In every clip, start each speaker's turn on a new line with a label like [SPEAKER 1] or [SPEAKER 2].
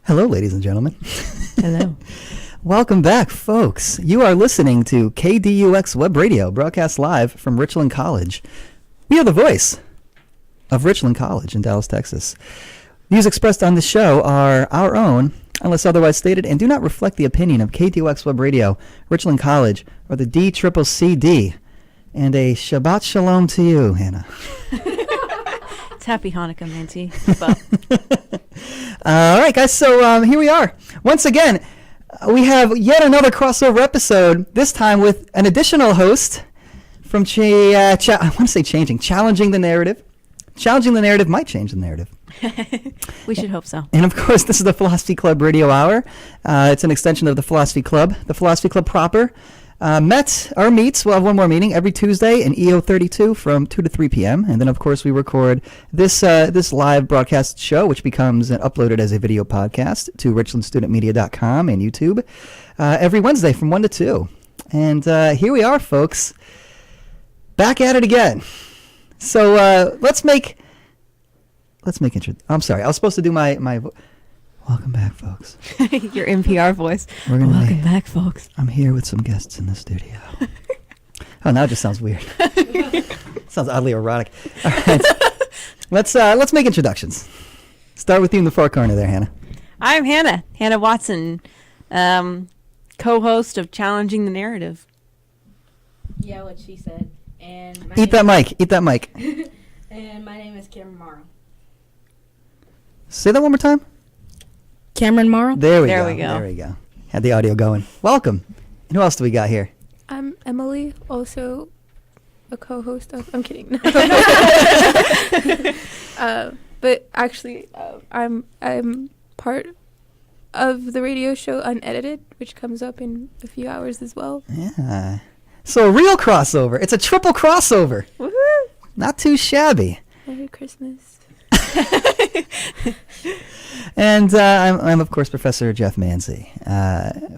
[SPEAKER 1] Hello, ladies and gentlemen.
[SPEAKER 2] Hello.
[SPEAKER 1] Welcome back, folks. You are listening to KDUX Web Radio, broadcast live from Richland College. We are the voice of Richland College in Dallas, Texas. Views expressed on the show are our own, unless otherwise stated, and do not reflect the opinion of KDUX Web Radio, Richland College, or the DCCCD. And a Shabbat Shalom to you, Hannah.
[SPEAKER 2] It's Happy Hanukkah, Nancy.
[SPEAKER 1] All right, guys, so here we are. Once again, we have yet another crossover episode, this time with an additional host from Challenging the Narrative. Challenging the Narrative might change the narrative.
[SPEAKER 2] We should hope so.
[SPEAKER 1] And, of course, this is the Philosophy Club Radio Hour. It's an extension of the Philosophy Club. The Philosophy Club proper meets. We'll have one more meeting every Tuesday in EO 32 from 2 to 3 p.m. And then, of course, we record this live broadcast show, which becomes uploaded as a video podcast to richlandstudentmedia.com and YouTube every Wednesday from 1 to 2. And here we are, folks, back at it again. So let's make intro. I'm sorry, I was supposed to do my welcome back, folks.
[SPEAKER 2] Your NPR voice.
[SPEAKER 1] Welcome
[SPEAKER 2] back, folks.
[SPEAKER 1] I'm here with some guests in the studio. Oh, now it just sounds weird. Sounds oddly erotic. All right, let's make introductions. Start with you in the far corner there, Hannah.
[SPEAKER 2] I'm Hannah Watson, co-host of Challenging the Narrative.
[SPEAKER 3] Yeah, what she said. And
[SPEAKER 1] Eat that mic.
[SPEAKER 3] And my name is Cameron Morrow.
[SPEAKER 1] Say that one more time.
[SPEAKER 3] Cameron Morrow?
[SPEAKER 1] There we
[SPEAKER 2] There
[SPEAKER 1] go. There we go. Had the audio going. Welcome. And who else do we got here?
[SPEAKER 4] I'm Emily, also a co-host of... I'm kidding. But actually, I'm part of the radio show Unedited, which comes up in a few hours as well.
[SPEAKER 1] Yeah. So a real crossover. It's a triple crossover.
[SPEAKER 2] Woohoo!
[SPEAKER 1] Not too shabby.
[SPEAKER 4] Merry Christmas.
[SPEAKER 1] And I'm, of course, Professor Jeff Manzi,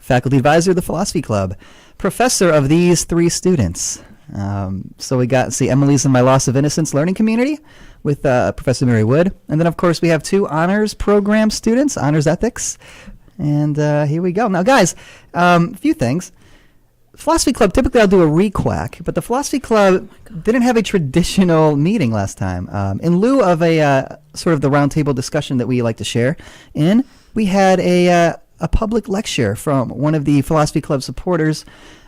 [SPEAKER 1] faculty advisor of the Philosophy Club, professor of these three students. So we got, Emily's in my Loss of Innocence learning community with Professor Mary Wood. And then, of course, we have two honors program students, honors ethics. And here we go. Now, guys, a few things. Philosophy Club, typically I'll do a requack, but the Philosophy Club didn't have a traditional meeting last time. In lieu of a sort of the roundtable discussion that we like to share in, we had a public lecture from one of the Philosophy Club supporters,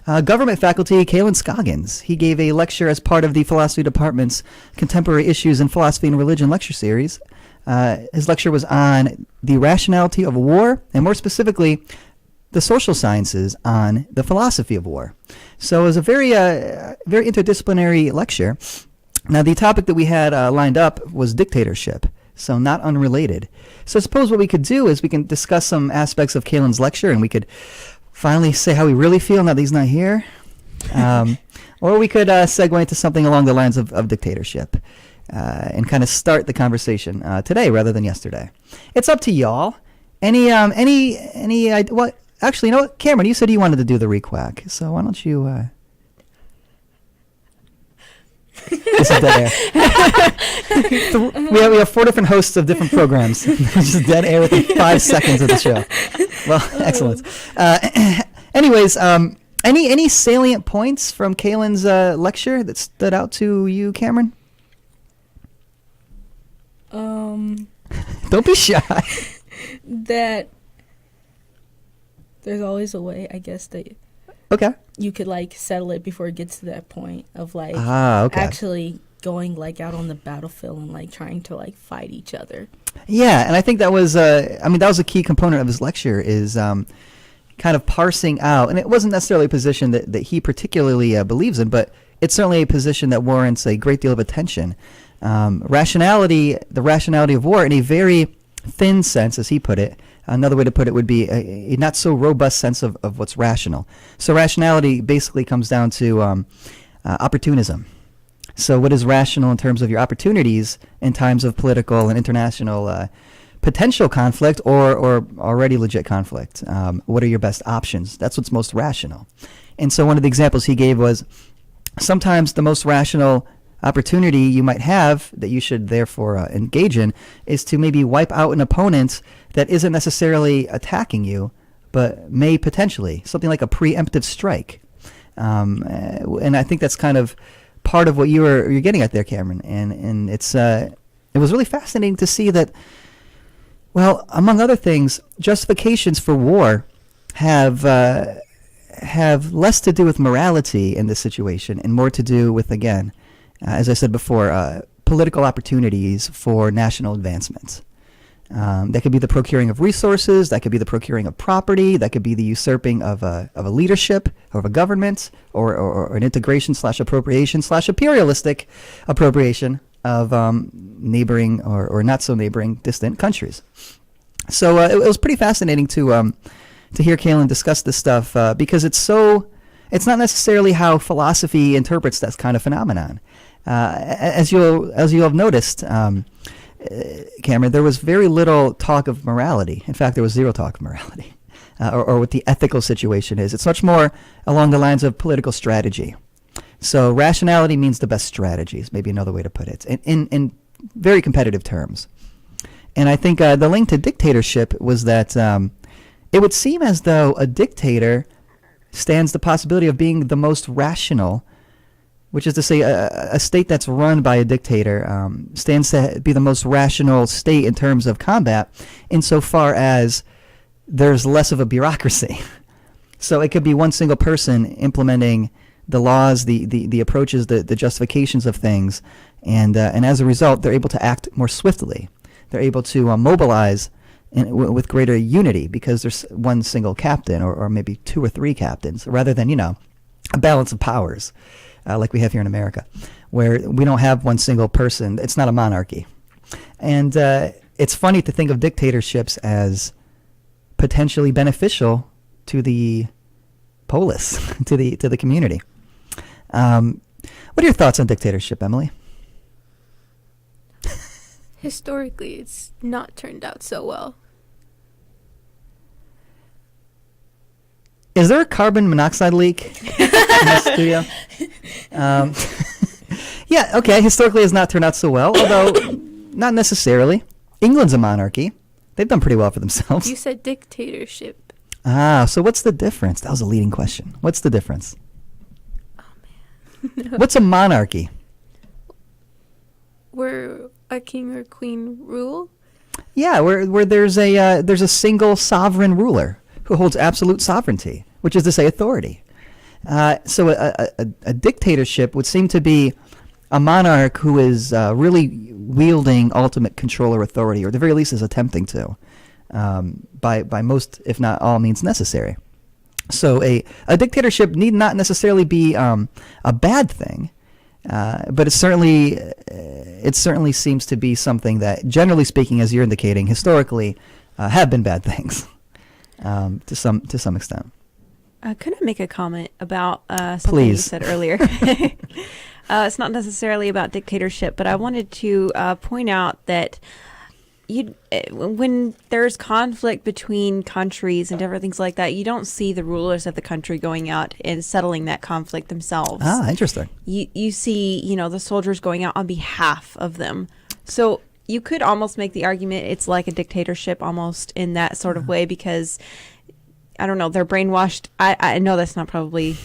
[SPEAKER 1] government faculty, Kalen Scoggins. He gave a lecture as part of the Philosophy Department's Contemporary Issues in Philosophy and Religion lecture series. His lecture was on the rationality of war, and more specifically, the social sciences on the philosophy of war. So it was a very interdisciplinary lecture. Now, the topic that we had lined up was dictatorship, so not unrelated. So I suppose what we could do is we can discuss some aspects of Kalen's lecture, and we could finally say how we really feel now that he's not here. Or we could segue into something along the lines of dictatorship and kind of start the conversation today rather than yesterday. It's up to y'all. Well, actually, you know what? Cameron, you said you wanted to do the requack, so why don't you... This is dead air. We have 4 different hosts of different programs. Just dead air within 5 seconds of the show. Well, excellent. Anyways, any salient points from Kalen's lecture that stood out to you, Cameron? Don't be shy.
[SPEAKER 3] That there's always a way, I guess, that you could settle it before it gets to that point of actually going out on the battlefield and trying to fight each other.
[SPEAKER 1] Yeah, and I think that was that was a key component of his lecture is kind of parsing out, and it wasn't necessarily a position that he particularly believes in, but it's certainly a position that warrants a great deal of attention. The rationality of war in a very thin sense, as he put it. Another way to put it would be a not so robust sense of what's rational. So rationality basically comes down to opportunism. So what is rational in terms of your opportunities in times of political and international potential conflict or already legit conflict? What are your best options? That's what's most rational. And so one of the examples he gave was sometimes the most rational opportunity you might have that you should therefore engage in is to maybe wipe out an opponent that isn't necessarily attacking you, but may potentially, something like a preemptive strike. And I think that's kind of part of what you're getting at there, Cameron. And it was really fascinating to see that, well, among other things, justifications for war have less to do with morality in this situation and more to do with, again, as I said before, political opportunities for national advancement. That could be the procuring of resources, that could be the procuring of property, that could be the usurping of a leadership or of a government, or an integration / appropriation / imperialistic appropriation of neighboring or not so neighboring distant countries. So it was pretty fascinating to hear Kaylin discuss this stuff because it's not necessarily how philosophy interprets that kind of phenomenon. As you'll have noticed, Cameron, there was very little talk of morality. In fact, there was zero talk of morality, or what the ethical situation is. It's much more along the lines of political strategy. So rationality means the best strategies, maybe another way to put it, in very competitive terms. And I think the link to dictatorship was that it would seem as though a dictator stands the possibility of being the most rational, which is to say a state that's run by a dictator stands to be the most rational state in terms of combat insofar as there's less of a bureaucracy. So it could be one single person implementing the laws, the approaches, the justifications of things, and as a result, they're able to act more swiftly. They're able to mobilize with greater unity because there's one single captain or maybe two or three captains rather than, a balance of powers. Like we have here in America, where we don't have one single person. It's not a monarchy. And it's funny to think of dictatorships as potentially beneficial to the polis, to the community. What are your thoughts on dictatorship, Emily?
[SPEAKER 4] Historically, it's not turned out so well.
[SPEAKER 1] Is there a carbon monoxide leak in the studio? Yeah, okay. Historically, it's not turned out so well, although not necessarily. England's a monarchy. They've done pretty well for themselves.
[SPEAKER 4] You said dictatorship.
[SPEAKER 1] So what's the difference? That was a leading question. What's the difference?
[SPEAKER 4] Oh, man.
[SPEAKER 1] What's a monarchy?
[SPEAKER 4] Where a king or queen rule?
[SPEAKER 1] Yeah, where there's a single sovereign ruler who holds absolute sovereignty, which is to say authority. So a dictatorship would seem to be a monarch who is really wielding ultimate control or authority, or at the very least is attempting to, by most, if not all, means necessary. So a dictatorship need not necessarily be a bad thing, but it certainly seems to be something that, generally speaking, as you're indicating, historically have been bad things. To some extent.
[SPEAKER 2] Could I make a comment about something you said earlier? It's not necessarily about dictatorship, but I wanted to point out that when there's conflict between countries and different things like that, you don't see the rulers of the country going out and settling that conflict themselves.
[SPEAKER 1] Ah, interesting.
[SPEAKER 2] You see, the soldiers going out on behalf of them. So you could almost make the argument it's like a dictatorship almost in that sort of way because, I don't know, they're brainwashed. I know that's not probably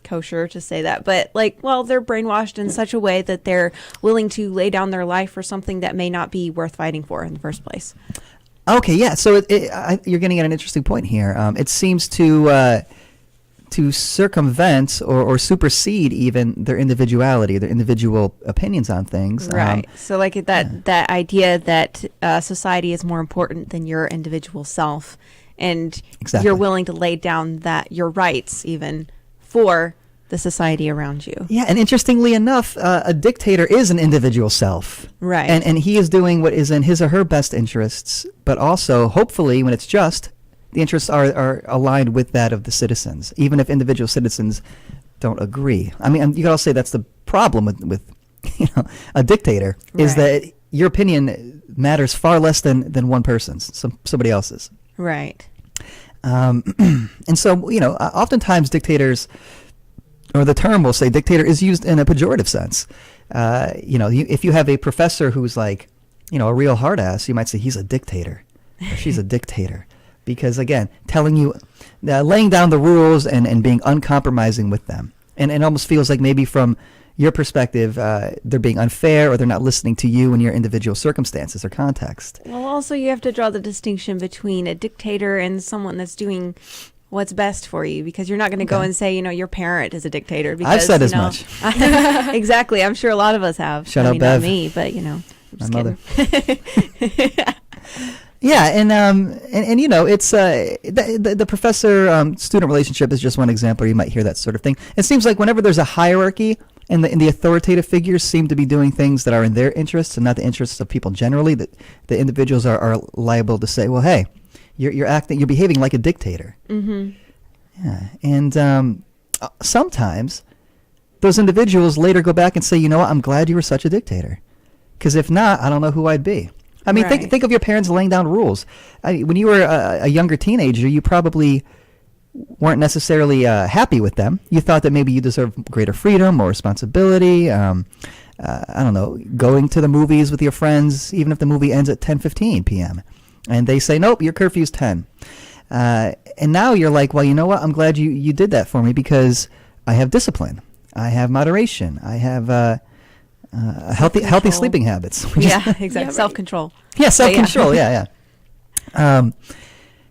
[SPEAKER 2] kosher to say that, but they're brainwashed in such a way that they're willing to lay down their life for something that may not be worth fighting for in the first place.
[SPEAKER 1] Okay, yeah. So you're getting at an interesting point here. It seems to circumvent or supersede even their individuality, their individual opinions on things.
[SPEAKER 2] Right. So that idea that society is more important than your individual self, and
[SPEAKER 1] exactly.
[SPEAKER 2] You're willing to lay down your rights even for the society around you.
[SPEAKER 1] Yeah, and interestingly enough, a dictator is an individual self.
[SPEAKER 2] Right.
[SPEAKER 1] And he is doing what is in his or her best interests, but also, hopefully, when it's just, the interests are aligned with that of the citizens, even if individual citizens don't agree. I mean, you could also say that's the problem with a dictator, is that your opinion matters far less than one person's, somebody else's.
[SPEAKER 2] Right.
[SPEAKER 1] And so, oftentimes dictators, or the term, we'll say, dictator is used in a pejorative sense, if you have a professor who's like, a real hard ass, you might say he's a dictator, or she's a dictator, because again, telling you, laying down the rules and being uncompromising with them, and it almost feels like maybe from your perspective, they're being unfair, or they're not listening to you in your individual circumstances or context.
[SPEAKER 2] Well, also you have to draw the distinction between a dictator and someone that's doing what's best for you, because you're not going to go and say, your parent is a dictator. Because,
[SPEAKER 1] I've said as much.
[SPEAKER 2] Exactly. I'm sure a lot of us have.
[SPEAKER 1] Shout out
[SPEAKER 2] Bev.
[SPEAKER 1] Bev.
[SPEAKER 2] Not me, but, I'm
[SPEAKER 1] My
[SPEAKER 2] just
[SPEAKER 1] mother.
[SPEAKER 2] kidding.
[SPEAKER 1] Yeah, and it's the professor student relationship is just one example. You might hear that sort of thing. It seems like whenever there's a hierarchy, and the authoritative figures seem to be doing things that are in their interests and not the interests of people generally, that the individuals are liable to say, well, hey, you're behaving like a dictator.
[SPEAKER 2] Mm-hmm.
[SPEAKER 1] Yeah, and sometimes those individuals later go back and say, I'm glad you were such a dictator, because if not, I don't know who I'd be. I mean,
[SPEAKER 2] Right.
[SPEAKER 1] think of your parents laying down rules. When you were a younger teenager, you probably weren't necessarily happy with them. You thought that maybe you deserved greater freedom, more responsibility. I don't know, going to the movies with your friends, even if the movie ends at 10:15 p.m. And they say, nope, your curfew's 10. And now you're like, well, you know what? I'm glad you did that for me, because I have discipline. I have moderation. I have healthy sleeping habits.
[SPEAKER 2] Yeah, exactly.
[SPEAKER 4] Yeah, right.
[SPEAKER 2] Self-control.
[SPEAKER 1] Yeah, self-control. Yeah.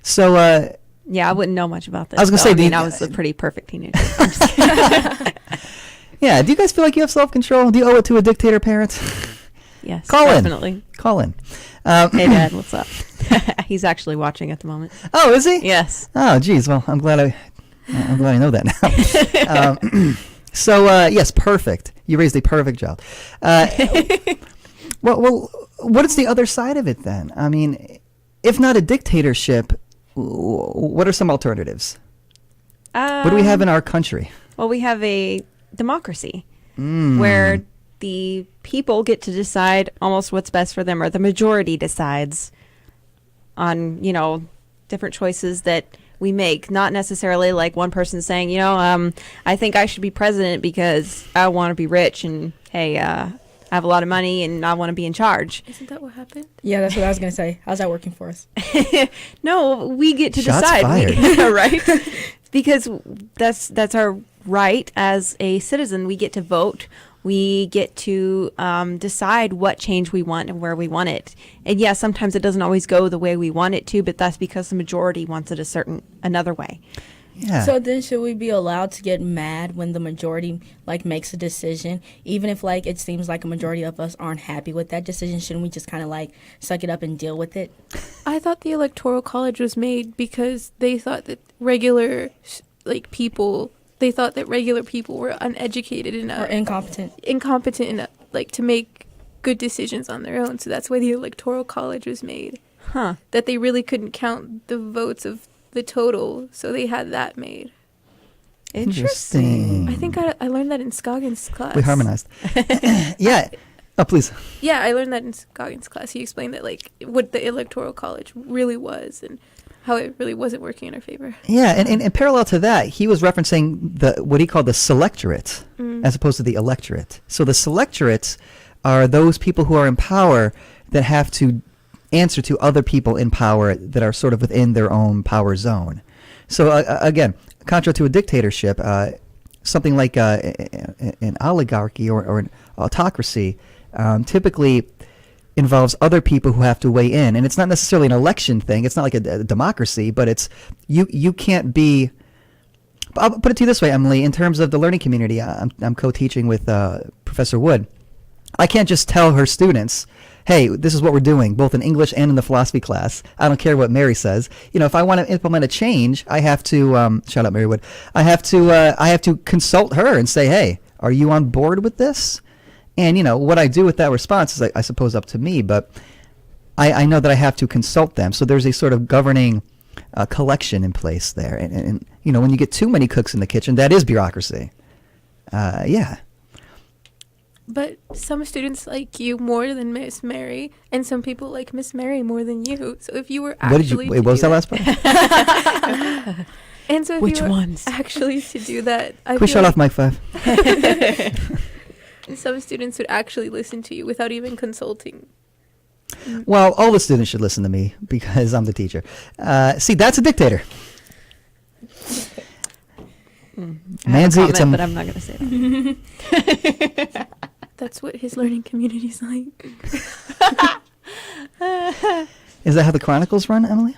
[SPEAKER 1] So.
[SPEAKER 2] Yeah, I wouldn't know much about this.
[SPEAKER 1] I was gonna say,
[SPEAKER 2] I was a pretty perfect teenager. I'm just kidding.
[SPEAKER 1] Yeah. Do you guys feel like you have self-control? Do you owe it to a dictator parent?
[SPEAKER 2] Yes,
[SPEAKER 1] Call in.
[SPEAKER 2] definitely.
[SPEAKER 1] Call in.
[SPEAKER 2] Hey, Dad, what's up? He's actually watching at the moment.
[SPEAKER 1] Oh, is he?
[SPEAKER 2] Yes.
[SPEAKER 1] Oh, geez. Well, I'm glad I know that now. So yes, perfect. You raised a perfect child. Well, what is the other side of it then? I mean, if not a dictatorship, what are some alternatives? What do we have in our country?
[SPEAKER 2] Well, we have a democracy where the people get to decide almost what's best for them, or the majority decides on, different choices that we make. Not necessarily like one person saying, I think I should be president because I want to be rich, and hey, I have a lot of money and I want to be in charge.
[SPEAKER 4] Isn't that what happened?
[SPEAKER 3] Yeah, that's what I was going to say. How's that working for us?
[SPEAKER 2] No, we get to
[SPEAKER 1] Shots
[SPEAKER 2] decide.
[SPEAKER 1] fired.
[SPEAKER 2] Right? Because that's our right as a citizen. We get to vote. We get to decide what change we want and where we want it. And yeah, sometimes it doesn't always go the way we want it to, but that's because the majority wants it another way.
[SPEAKER 1] Yeah.
[SPEAKER 3] So then should we be allowed to get mad when the majority makes a decision, even if it seems like a majority of us aren't happy with that decision? Shouldn't we just kind of suck it up and deal with it?
[SPEAKER 4] I thought the Electoral College was made because they thought that regular people were uneducated enough
[SPEAKER 3] Or incompetent?
[SPEAKER 4] incompetent enough to make good decisions on their own. So that's why the Electoral College was made.
[SPEAKER 2] Huh.
[SPEAKER 4] That they really couldn't count the votes of the total, so they had that made.
[SPEAKER 2] Interesting.
[SPEAKER 4] I think I learned that in Scoggins' class.
[SPEAKER 1] We harmonized. Yeah. Oh, please.
[SPEAKER 4] Yeah, I learned that in Scoggins' class. He explained that what the Electoral College really was and how it really wasn't working in our favor.
[SPEAKER 1] Yeah, and parallel to that, he was referencing what he called the selectorate as opposed to the electorate. So the selectorates are those people who are in power that have to answer to other people in power that are sort of within their own power zone. So again, contrary to a dictatorship, something like an oligarchy or an autocracy typically involves other people who have to weigh in, and it's not necessarily an election thing. It's not like a democracy, but it's you can't be. I'll put it to you this way, Emily. In terms of the learning community, I'm co-teaching with Professor Wood. I can't just tell her students, hey, this is what we're doing, both in English and in the philosophy class. I don't care what Mary says. If I want to implement a change, I have to shout out Mary Wood. I have to consult her and say, hey, are you on board with this? And what I do with that response is, I suppose, up to me. But I know that I have to consult them. So there's a sort of governing collection in place there. And when you get too many cooks in the kitchen, that is bureaucracy. Yeah.
[SPEAKER 4] But some students like you more than Miss Mary, and some people like Miss Mary more than you. So if you were actually
[SPEAKER 1] what was that last part?
[SPEAKER 4] And so if
[SPEAKER 2] Which
[SPEAKER 4] you were
[SPEAKER 2] ones?
[SPEAKER 4] actually to do that,
[SPEAKER 1] Can we shut off mic 5?
[SPEAKER 4] some students would actually listen to you without even consulting.
[SPEAKER 1] Well, all the students should listen to me because I'm the teacher. See, that's a dictator. Manzi, it's
[SPEAKER 2] but I'm not going to say that.
[SPEAKER 4] That's what his learning community's like.
[SPEAKER 1] Is that how the Chronicles run, Emily?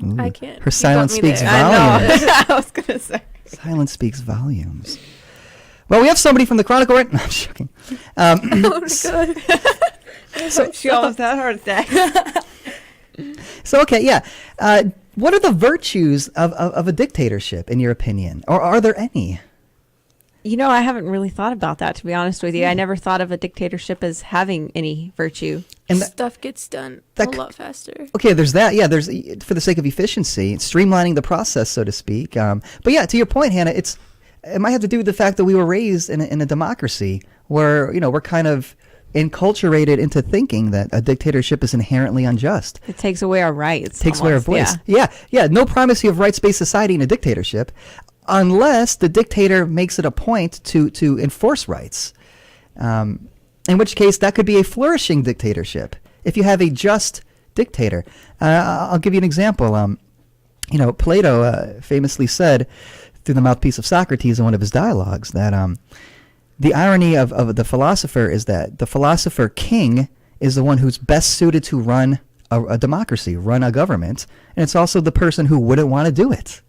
[SPEAKER 1] Ooh,
[SPEAKER 4] I can't.
[SPEAKER 1] Her silence speaks
[SPEAKER 2] I
[SPEAKER 1] volumes.
[SPEAKER 2] know. I was going to say.
[SPEAKER 1] Silence speaks volumes. Well, we have somebody from the Chronicle, right? No, I'm joking.
[SPEAKER 4] Oh my god.
[SPEAKER 2] So she almost had a heart attack.
[SPEAKER 1] So, okay, yeah. What are the virtues of a dictatorship, in your opinion? Or are there any?
[SPEAKER 2] You know, I haven't really thought about that, to be honest with you. I never thought of a dictatorship as having any virtue.
[SPEAKER 1] And
[SPEAKER 4] Stuff gets done a lot faster.
[SPEAKER 1] Okay, there's that. Yeah, there's for the sake of efficiency, streamlining the process, so to speak. But yeah, to your point, Hannah, it might have to do with the fact that we were raised in a democracy where, we're kind of enculturated into thinking that a dictatorship is inherently unjust.
[SPEAKER 2] It takes away our rights.
[SPEAKER 1] Takes away our
[SPEAKER 2] almost,
[SPEAKER 1] voice. Yeah. No primacy of rights-based society in a dictatorship, unless the dictator makes it a point to enforce rights. In which case, that could be a flourishing dictatorship. If you have a just dictator. I'll give you an example. Plato famously said, through the mouthpiece of Socrates in one of his dialogues, that the irony of the philosopher is that the philosopher king is the one who's best suited to run a democracy, run a government, and it's also the person who wouldn't want to do it.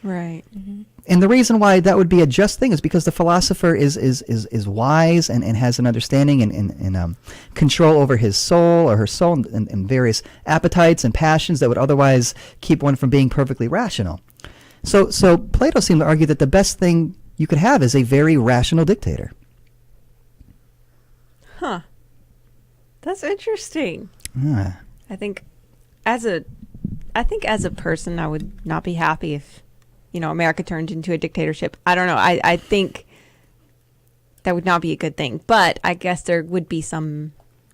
[SPEAKER 2] Right. Mm-hmm.
[SPEAKER 1] And the reason why that would be a just thing is because the philosopher is wise and has an understanding and control over his soul or her soul and various appetites and passions that would otherwise keep one from being perfectly rational. So Plato seemed to argue that the best thing you could have is a very rational dictator.
[SPEAKER 2] Huh. That's interesting.
[SPEAKER 1] Ah.
[SPEAKER 2] I think as a person, I would not be happy if, America turned into a dictatorship. I don't know. I think that would not be a good thing, but I guess there could be some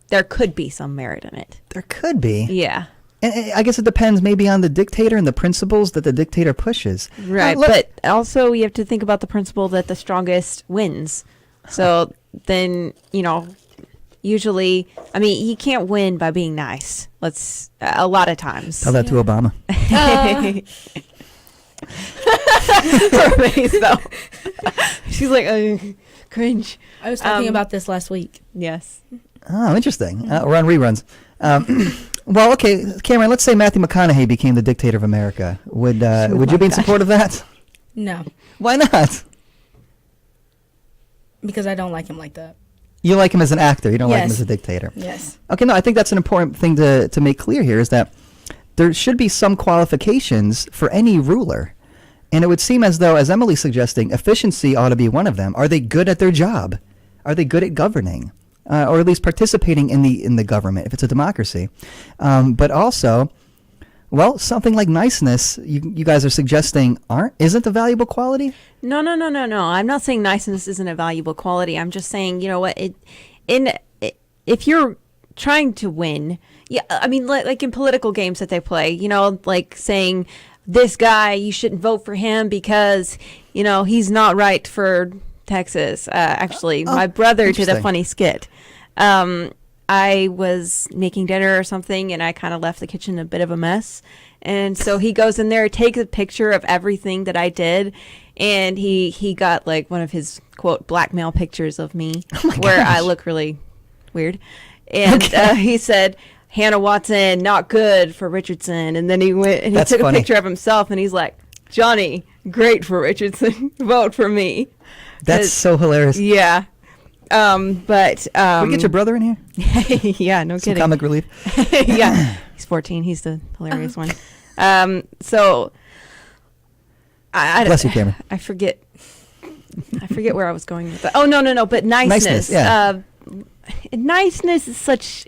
[SPEAKER 2] merit in it.
[SPEAKER 1] There could be.
[SPEAKER 2] Yeah.
[SPEAKER 1] And I guess it depends maybe on the dictator and the principles that the dictator pushes.
[SPEAKER 2] Right. But also you have to think about the principle that the strongest wins. So then, usually, he can't win by being nice. A lot of times.
[SPEAKER 1] Tell that to Obama.
[SPEAKER 2] Her face, though. She's like, cringe.
[SPEAKER 3] I was talking about this last week.
[SPEAKER 2] Yes.
[SPEAKER 1] Oh, interesting. We're on reruns. Well, okay, Cameron, let's say Matthew McConaughey became the dictator of America. Would you be in support of that?
[SPEAKER 3] No.
[SPEAKER 1] Why not?
[SPEAKER 3] Because I don't like him like that.
[SPEAKER 1] You like him as an actor. You don't like him
[SPEAKER 3] Yes.
[SPEAKER 1] as a dictator.
[SPEAKER 3] Yes.
[SPEAKER 1] Okay, no, I think that's an important thing to make clear here is that there should be some qualifications for any ruler. And it would seem as though, as Emily's suggesting, efficiency ought to be one of them. Are they good at their job? Are they good at governing? Or at least participating in the government, if it's a democracy? But also, well, something like niceness, you guys are suggesting isn't a valuable quality?
[SPEAKER 2] No. I'm not saying niceness isn't a valuable quality. I'm just saying, if you're trying to win, like in political games that they play, like saying this guy, you shouldn't vote for him because, he's not right for Texas. My brother did a funny skit. I was making dinner or something, and I kind of left the kitchen a bit of a mess. And so he goes in there, takes a picture of everything that I did, and he got like one of his, quote, blackmail pictures of me where I look really weird. And he said, Hannah Watson, not good for Richardson. And then he went and he took a picture of himself, and he's like, Johnny, great for Richardson. Vote for me.
[SPEAKER 1] That's so hilarious.
[SPEAKER 2] Yeah. But
[SPEAKER 1] Can we get your brother in here?
[SPEAKER 2] yeah, no
[SPEAKER 1] Some
[SPEAKER 2] kidding.
[SPEAKER 1] comic relief.
[SPEAKER 2] Yeah, he's 14. He's the hilarious one. So
[SPEAKER 1] Bless you, Cameron.
[SPEAKER 2] I forget where I was going with that. Oh no. But niceness.
[SPEAKER 1] Yeah.
[SPEAKER 2] Niceness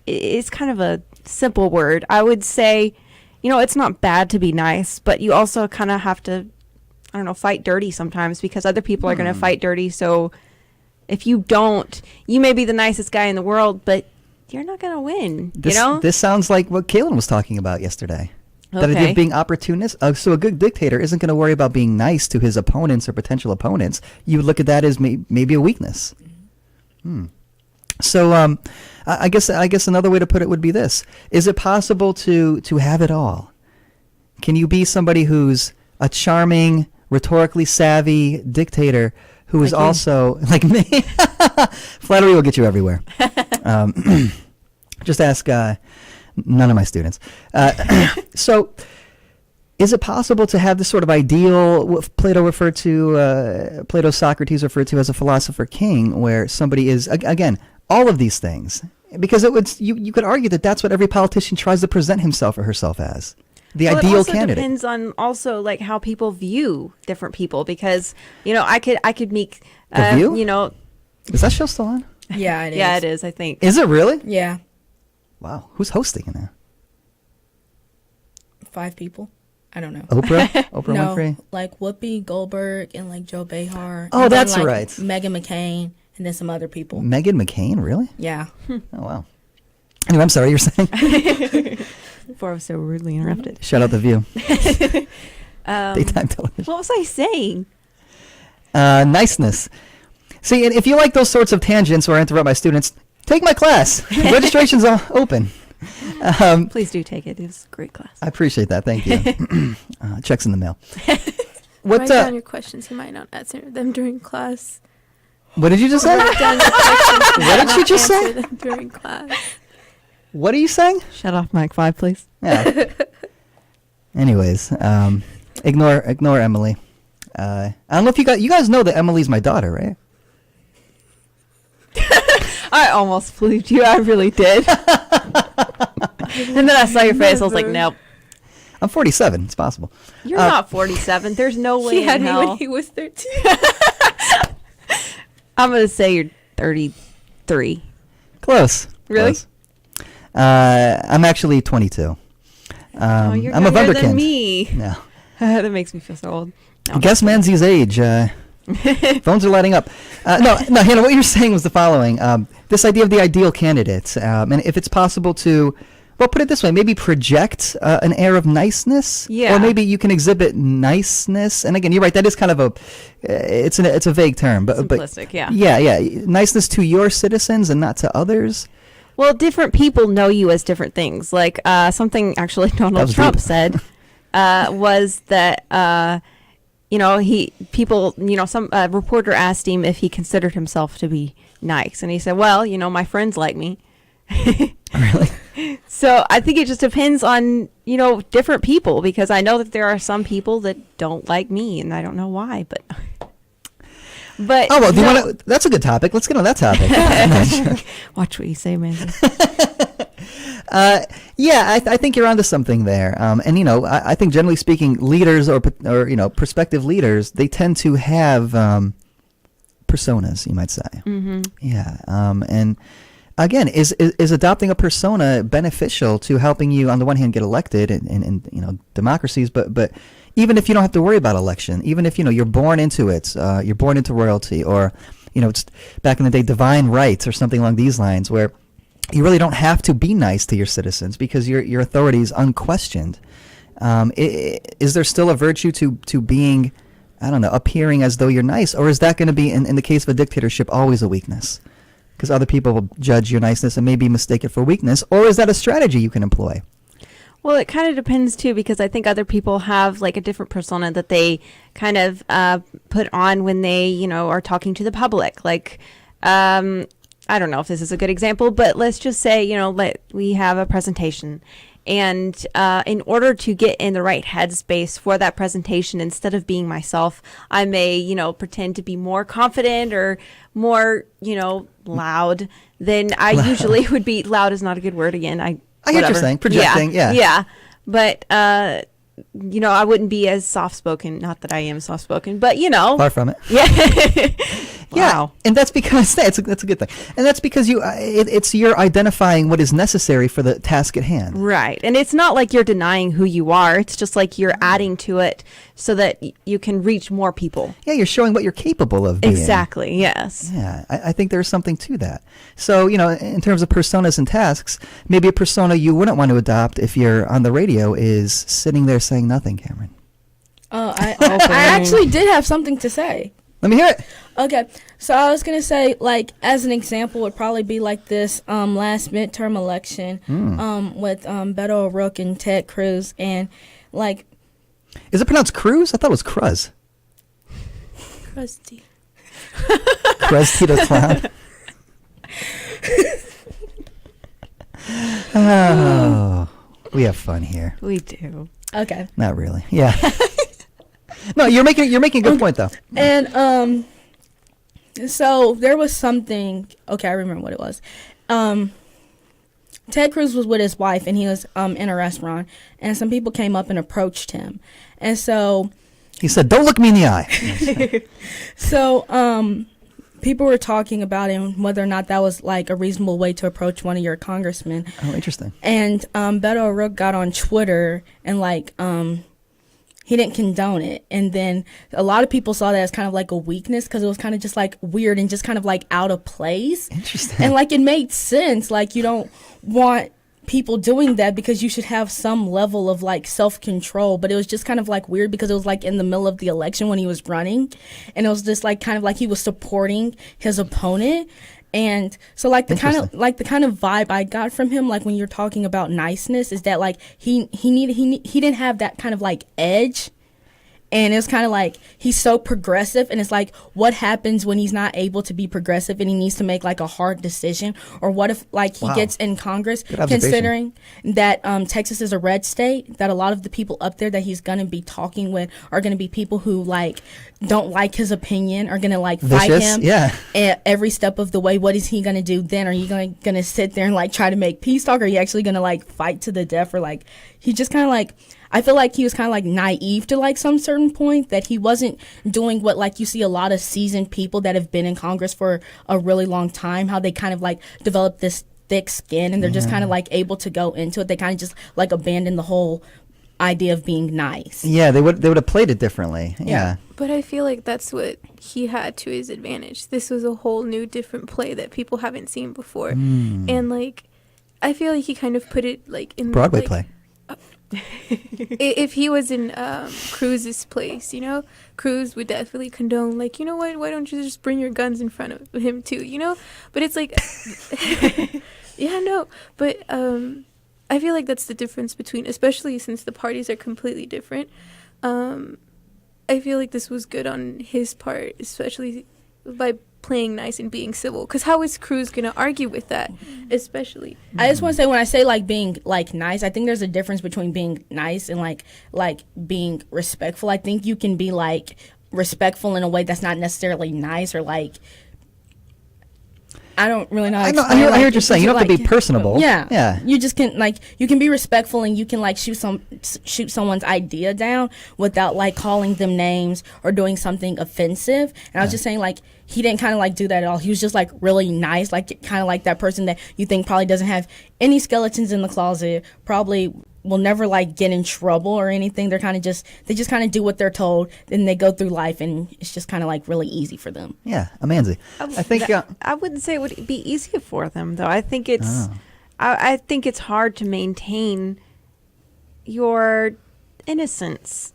[SPEAKER 2] is kind of a simple word. I would say, it's not bad to be nice, but you also kind of have to, fight dirty sometimes because other people are going to fight dirty. So if you don't, you may be the nicest guy in the world, but you're not going to win.
[SPEAKER 1] This sounds like what Kaylin was talking about yesterday. That idea of being opportunist. So a good dictator isn't going to worry about being nice to his opponents or potential opponents. You would look at that as maybe a weakness. So I guess another way to put it would be this: is it possible to have it all? Can you be somebody who's a charming, rhetorically savvy dictator who is also like me? Flattery will get you everywhere. Just ask none of my students. So, is it possible to have this sort of ideal, what Plato's Socrates referred to as a philosopher king, where somebody is, again, all of these things? Because you could argue that that's what every politician tries to present himself or herself as. The ideal candidate.
[SPEAKER 2] It depends on also like how people view different people, because I could meet
[SPEAKER 1] The View?
[SPEAKER 2] Is
[SPEAKER 1] that show still on?
[SPEAKER 3] Yeah, it is.
[SPEAKER 2] Yeah, it is. I think.
[SPEAKER 1] Is it really?
[SPEAKER 3] Yeah.
[SPEAKER 1] Wow, who's hosting in there?
[SPEAKER 3] 5 people. I don't know.
[SPEAKER 1] Oprah
[SPEAKER 3] No,
[SPEAKER 1] Winfrey.
[SPEAKER 3] like Whoopi Goldberg and like Joe Behar.
[SPEAKER 1] Oh,
[SPEAKER 3] and then,
[SPEAKER 1] that's
[SPEAKER 3] like,
[SPEAKER 1] right.
[SPEAKER 3] Meghan McCain and then some other people.
[SPEAKER 1] Meghan McCain, really?
[SPEAKER 3] Yeah.
[SPEAKER 1] Oh wow. Anyway, I'm sorry, you were saying.
[SPEAKER 2] Before I was so rudely interrupted.
[SPEAKER 1] Shout out The View. Daytime television.
[SPEAKER 2] What was I saying?
[SPEAKER 1] Niceness. See, and if you like those sorts of tangents where I interrupt my students, take my class. Registration's open.
[SPEAKER 2] Please do take it. It's a great class.
[SPEAKER 1] I appreciate that. Thank you. Checks in the mail.
[SPEAKER 4] Write down your questions. You might not answer them during class.
[SPEAKER 1] What did you just say?
[SPEAKER 4] Write down your questions.
[SPEAKER 1] What did you just say?
[SPEAKER 4] Answer them during class.
[SPEAKER 1] What are you saying?
[SPEAKER 2] Shut off mic 5, please.
[SPEAKER 1] Yeah. Anyways, ignore Emily. I don't know if you guys know that Emily's my daughter, right?
[SPEAKER 2] I almost believed you. I really did. And then I saw your face. I was like, nope.
[SPEAKER 1] I'm 47. It's possible.
[SPEAKER 2] You're not 47. There's no way
[SPEAKER 4] She
[SPEAKER 2] in
[SPEAKER 4] had me
[SPEAKER 2] hell.
[SPEAKER 4] when he was 13.
[SPEAKER 2] I'm going to say you're 33.
[SPEAKER 1] Close.
[SPEAKER 2] Really?
[SPEAKER 1] Close. I'm actually 22.
[SPEAKER 2] You're
[SPEAKER 1] I'm a
[SPEAKER 2] younger
[SPEAKER 1] Wunderkind.
[SPEAKER 2] than me.
[SPEAKER 1] No.
[SPEAKER 2] That makes me feel so old. No.
[SPEAKER 1] Guess Manzi's age. Phones are lighting up. No, Hannah, what you're saying was the following. This idea of the ideal candidate, and if it's possible to, well, put it this way, maybe project an air of niceness.
[SPEAKER 2] Yeah.
[SPEAKER 1] Or maybe you can exhibit niceness. And again, you're right, that is kind of it's a vague term. But
[SPEAKER 2] Simplistic, yeah.
[SPEAKER 1] Yeah. Niceness to your citizens and not to others.
[SPEAKER 2] Well, different people know you as different things. Like something actually Donald Trump said was that some reporter asked him if he considered himself to be nice, and he said, "Well, my friends like me."
[SPEAKER 1] Really?
[SPEAKER 2] So I think it just depends on different people, because I know that there are some people that don't like me, and I don't know why, but. But
[SPEAKER 1] oh well, do you want to? That's a good topic. Let's get on that topic.
[SPEAKER 2] Watch what you say, man.
[SPEAKER 1] Yeah, I think you're onto something there. And I think generally speaking, leaders or prospective leaders, they tend to have personas, you might say.
[SPEAKER 2] Mm-hmm.
[SPEAKER 1] Yeah. And again, is adopting a persona beneficial to helping you on the one hand get elected in democracies, but even if you don't have to worry about election, even if you're born into it, you're born into royalty, or it's back in the day divine rights or something along these lines, where you really don't have to be nice to your citizens because your authority is unquestioned. Is there still a virtue to being, I don't know, appearing as though you're nice, or is that going to be in the case of a dictatorship always a weakness? Because other people will judge your niceness and maybe mistake it for weakness, or is that a strategy you can employ?
[SPEAKER 2] Well, it kind of depends too, because I think other people have like a different persona that they kind of put on when they, are talking to the public. Like, I don't know if this is a good example, but let's just say, we have a presentation, and in order to get in the right headspace for that presentation, instead of being myself, I may, pretend to be more confident or more, loud than I usually would be. Loud is not a good word again. I get what you're saying.
[SPEAKER 1] Projecting, yeah.
[SPEAKER 2] Yeah. But, I wouldn't be as soft-spoken. Not that I am soft-spoken, but,
[SPEAKER 1] Far from it.
[SPEAKER 2] Yeah. Wow.
[SPEAKER 1] And that's because that's a good thing. And that's because it's you're identifying what is necessary for the task at hand.
[SPEAKER 2] Right. And it's not like you're denying who you are. It's just like you're adding to it so that you can reach more people.
[SPEAKER 1] Yeah, you're showing what you're capable of being.
[SPEAKER 2] Exactly. Yes.
[SPEAKER 1] Yeah, I think there's something to that. So, in terms of personas and tasks, maybe a persona you wouldn't want to adopt if you're on the radio is sitting there saying nothing, Cameron.
[SPEAKER 3] I actually did have something to say.
[SPEAKER 1] Let me hear it.
[SPEAKER 3] Okay, so I was going to say, like, as an example would probably be like this last midterm election with Beto O'Rourke and Ted Cruz. And, like...
[SPEAKER 1] Is it pronounced Cruz? I thought it was Cruz.
[SPEAKER 4] Crusty.
[SPEAKER 1] Crusty the clown. Oh, we have fun here.
[SPEAKER 2] We do.
[SPEAKER 3] Okay.
[SPEAKER 1] Not really. Yeah. No, you're making a good point though.
[SPEAKER 3] And so there was something. Okay, I remember what it was. Ted Cruz was with his wife, and he was in a restaurant, and some people came up and approached him, and so
[SPEAKER 1] he said, "Don't look me in the eye."
[SPEAKER 3] So people were talking about it and whether or not that was like a reasonable way to approach one of your congressmen.
[SPEAKER 1] Oh, interesting.
[SPEAKER 3] And Beto O'Rourke got on Twitter and he didn't condone it. And then a lot of people saw that as kind of like a weakness because it was kind of just like weird and just kind of like out of place.
[SPEAKER 1] Interesting.
[SPEAKER 3] And like it made sense. Like you don't want people doing that because you should have some level of like self-control. But it was just kind of like weird because it was like in the middle of the election when he was running. And it was just like kind of like he was supporting his opponent. And so like the kind of vibe I got from him, like when you're talking about niceness, is that like he didn't have that kind of like edge. And it's kind of like he's so progressive, and it's like what happens when he's not able to be progressive and he needs to make like a hard decision, or what if like he gets in Congress, considering that Texas is a red state, that a lot of the people up there that he's going to be talking with are going to be people who like don't like his opinion, are going to like fight him at every step of the way. What is he going to do then? Are you going to sit there and like try to make peace talk? Or are you actually going to like fight to the death? Or like he just kind of like, I feel like he was kind of like naive to like some certain point, that he wasn't doing what like you see a lot of seasoned people that have been in Congress for a really long time, how they kind of like develop this thick skin and they're just kind of like able to go into it. They kind of just like abandon the whole idea of being nice.
[SPEAKER 1] Yeah, they would have played it differently. Yeah.
[SPEAKER 4] But I feel like that's what he had to his advantage. This was a whole new different play that people haven't seen before. And like I feel like he kind of put it like in
[SPEAKER 1] Broadway
[SPEAKER 4] like,
[SPEAKER 1] play.
[SPEAKER 4] If he was in Cruz's place, Cruz would definitely condone, like, you know what, why don't you just bring your guns in front of him too, but it's like yeah, no, but I feel like that's the difference between, especially since the parties are completely different. I feel like this was good on his part, especially by playing nice and being civil, because how is Cruz gonna argue with that? Especially,
[SPEAKER 3] I just want to say, when I say like being like nice, I think there's a difference between being nice and like being respectful. I think you can be like respectful in a way that's not necessarily nice, or like, I don't really know how to explain.
[SPEAKER 1] I hear what you're saying. You don't have to be personable.
[SPEAKER 3] Yeah. You just can you can be respectful, and you can like shoot someone's idea down without like calling them names or doing something offensive. And I was just saying, like, he didn't kind of like do that at all. He was just like really nice, like kind of like that person that you think probably doesn't have any skeletons in the closet, probably will never like get in trouble or anything. They just kind of do what they're told, then they go through life, and it's just kind of like really easy for them.
[SPEAKER 1] Yeah, Amanzi. I think
[SPEAKER 2] I wouldn't say it would be easy for them, though. I think it's I think it's hard to maintain your innocence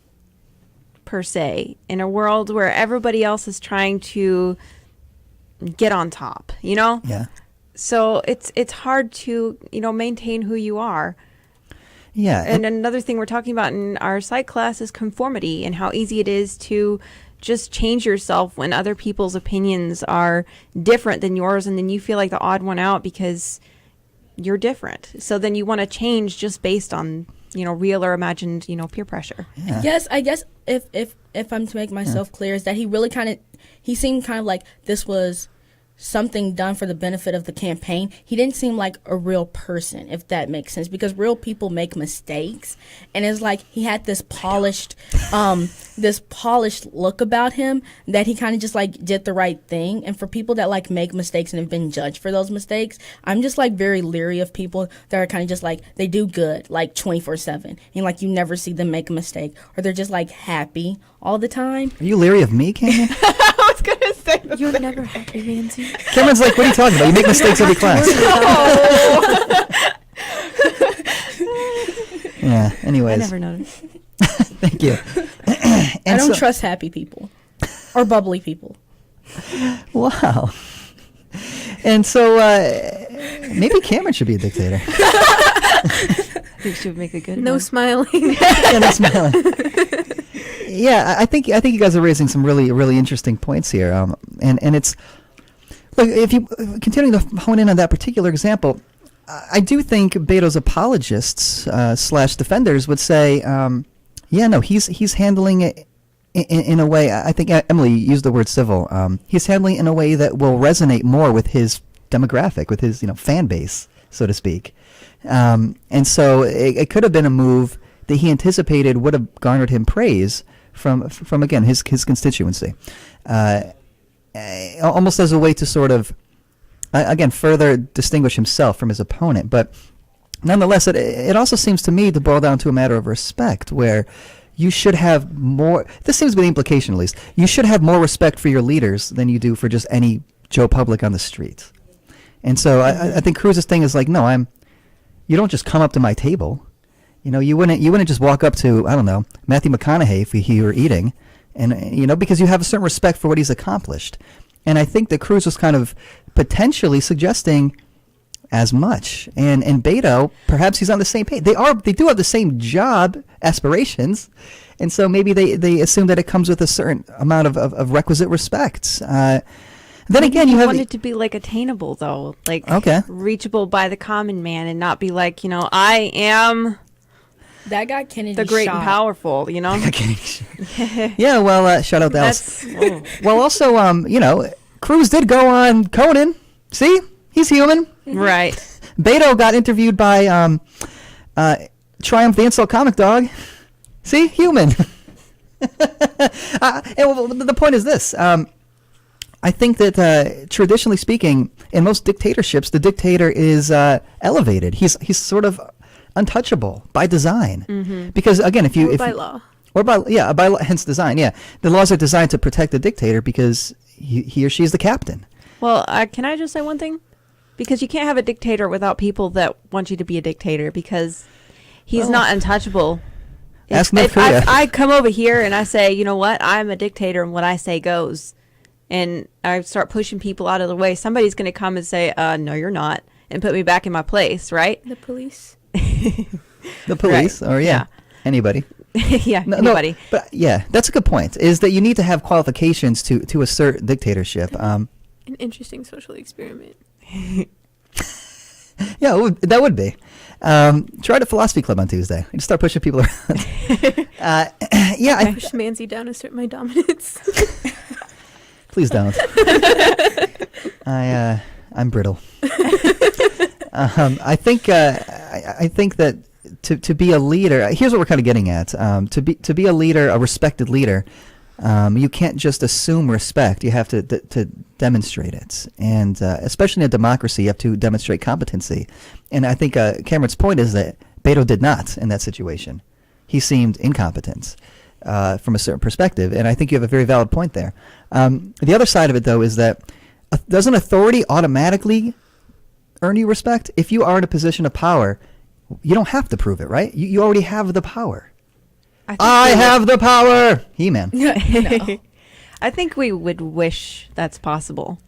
[SPEAKER 2] per se in a world where everybody else is trying to get on top,
[SPEAKER 1] Yeah.
[SPEAKER 2] So it's hard to maintain who you are.
[SPEAKER 1] Yeah.
[SPEAKER 2] And another thing we're talking about in our psych class is conformity, and how easy it is to just change yourself when other people's opinions are different than yours, and then you feel like the odd one out because you're different. So then you want to change just based on, real or imagined, peer pressure.
[SPEAKER 1] Yeah.
[SPEAKER 3] Yes, I guess if I'm to make myself clear, is that he really he seemed kind of like this was something done for the benefit of the campaign, he didn't seem like a real person, if that makes sense, because real people make mistakes, and it's like he had this polished look about him that he kind of just like did the right thing. And for people that like make mistakes and have been judged for those mistakes, I'm just like very leery of people that are kind of just like they do good like 24/7 and like you never see them make a mistake, or they're just like happy all the time.
[SPEAKER 1] Are you leery of me, Cameron?
[SPEAKER 2] I was gonna say
[SPEAKER 4] You're never happy, Nancy.
[SPEAKER 1] Cameron's like, what are you talking about? You make mistakes every class. Yeah.
[SPEAKER 2] I
[SPEAKER 1] Anyways,
[SPEAKER 2] never noticed.
[SPEAKER 1] thank you.
[SPEAKER 3] I
[SPEAKER 1] And
[SPEAKER 3] don't
[SPEAKER 1] so-
[SPEAKER 3] trust happy people or bubbly people.
[SPEAKER 1] Wow. And so maybe Cameron should be a dictator.
[SPEAKER 2] I think she would make a good
[SPEAKER 4] No
[SPEAKER 2] one.
[SPEAKER 4] smiling.
[SPEAKER 1] Yeah, that's smiling. Yeah, I think you guys are raising some really interesting points here. And it's look, if you continuing to hone in on that particular example, I do think Beto's apologists / defenders would say, yeah, no, he's handling it in a way. I think Emily used the word civil. He's handling it in a way that will resonate more with his demographic, with his fan base, so to speak. And so it could have been a move that he anticipated would have garnered him praise from again his constituency, almost as a way to sort of again further distinguish himself from his opponent. But nonetheless, it also seems to me to boil down to a matter of respect, where you should have more. This seems to be the implication, at least. You should have more respect for your leaders than you do for just any Joe Public on the street. And so I think Cruz's thing is like, no, you don't just come up to my table. You wouldn't just walk up to, I don't know, Matthew McConaughey if he were eating, and because you have a certain respect for what he's accomplished. And I think that Cruz was kind of potentially suggesting as much. And Beto, perhaps he's on the same page. They do have the same job aspirations, and so maybe they assume that it comes with a certain amount of requisite respect. Then again, you
[SPEAKER 2] want
[SPEAKER 1] have
[SPEAKER 2] it to be like attainable, though, like
[SPEAKER 1] Okay.
[SPEAKER 2] reachable by the common man, and not be like, I am
[SPEAKER 3] That got Kennedy
[SPEAKER 2] the great
[SPEAKER 3] shot.
[SPEAKER 2] and powerful,
[SPEAKER 1] yeah. Well, shout out to Alice. Well, also, Cruz did go on Conan. See, he's human.
[SPEAKER 2] Right.
[SPEAKER 1] Beto got interviewed by Triumph the Insult Comic Dog. See, human. The point is this. I think that traditionally speaking, in most dictatorships, the dictator is elevated. He's sort of untouchable by design. Because again,
[SPEAKER 4] Or by law.
[SPEAKER 1] or by law, hence design. Yeah, the laws are designed to protect the dictator because he or she is the captain.
[SPEAKER 2] Well, can I just say one thing? Because you can't have a dictator without people that want you to be a dictator, because he's not untouchable.
[SPEAKER 1] Ask North
[SPEAKER 2] If
[SPEAKER 1] Korea.
[SPEAKER 2] I come over here and I say, you know what, I'm a dictator and what I say goes, and I start pushing people out of the way, somebody's going to come and say, no, you're not, and put me back in my place, right?
[SPEAKER 4] The police.
[SPEAKER 1] The police,
[SPEAKER 2] Right.
[SPEAKER 1] or
[SPEAKER 2] Yeah.
[SPEAKER 1] anybody.
[SPEAKER 2] Yeah,
[SPEAKER 1] No,
[SPEAKER 2] anybody.
[SPEAKER 1] but yeah, that's a good point. Is that you need to have qualifications to assert dictatorship.
[SPEAKER 4] An interesting social experiment.
[SPEAKER 1] Yeah, that would be. Try the philosophy club on Tuesday. Just start pushing people around. Yeah,
[SPEAKER 4] I push Manzi down, assert my dominance.
[SPEAKER 1] please don't. I'm brittle. I think that to be a leader, here's what we're kind of getting at. To be a leader, a respected leader, you can't just assume respect. You have to demonstrate it, and especially in a democracy, you have to demonstrate competency. And I think Cameron's point is that Beto did not in that situation. He seemed incompetent from a certain perspective, and I think you have a very valid point there. The other side of it, though, is that doesn't authority automatically earn you respect? If you are in a position of power, you don't have to prove it, right? You already have the power. I have the power, He-Man.
[SPEAKER 3] No.
[SPEAKER 2] I think we would wish that's possible.